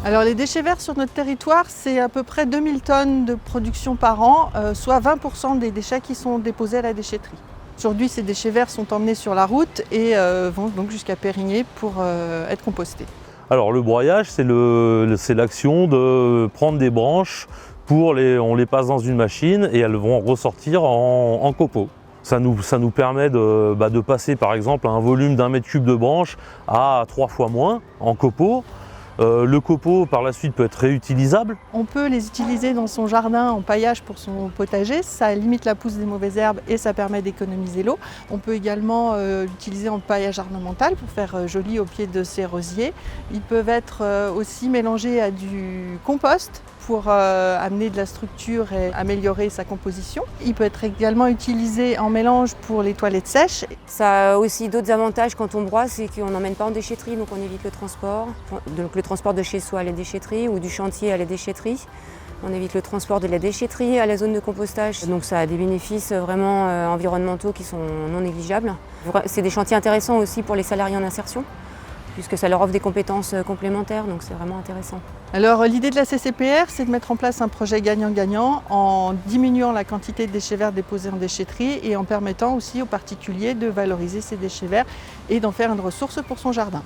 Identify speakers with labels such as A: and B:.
A: Alors les déchets verts sur notre territoire, c'est à peu près 2000 tonnes de production par an, soit 20% des déchets qui sont déposés à la déchetterie. Aujourd'hui, ces déchets verts sont emmenés sur la route et vont donc jusqu'à Périgné pour être compostés.
B: Alors le broyage, c'est l'action de prendre des branches, on les passe dans une machine et elles vont ressortir en copeaux. Ça nous permet de passer par exemple un volume d'1 mètre cube de branches à 3 fois moins en copeaux. Le copeau par la suite peut être réutilisable.
A: On peut les utiliser dans son jardin en paillage pour son potager, ça limite la pousse des mauvaises herbes et ça permet d'économiser l'eau. On peut également l'utiliser en paillage ornemental pour faire joli au pied de ses rosiers. Ils peuvent être aussi mélangés à du compost pour amener de la structure et améliorer sa composition. Il peut être également utilisé en mélange pour les toilettes sèches.
C: Ça a aussi d'autres avantages quand on broie, c'est qu'on n'emmène pas en déchetterie, donc on évite le transport. Donc le transport de chez soi à la déchetterie ou du chantier à la déchetterie. On évite le transport de la déchetterie à la zone de compostage. Donc ça a des bénéfices vraiment environnementaux qui sont non négligeables. C'est des chantiers intéressants aussi pour les salariés en insertion, puisque ça leur offre des compétences complémentaires, donc c'est vraiment intéressant.
A: Alors l'idée de la CCPR, c'est de mettre en place un projet gagnant-gagnant en diminuant la quantité de déchets verts déposés en déchetterie et en permettant aussi aux particuliers de valoriser ces déchets verts et d'en faire une ressource pour son jardin.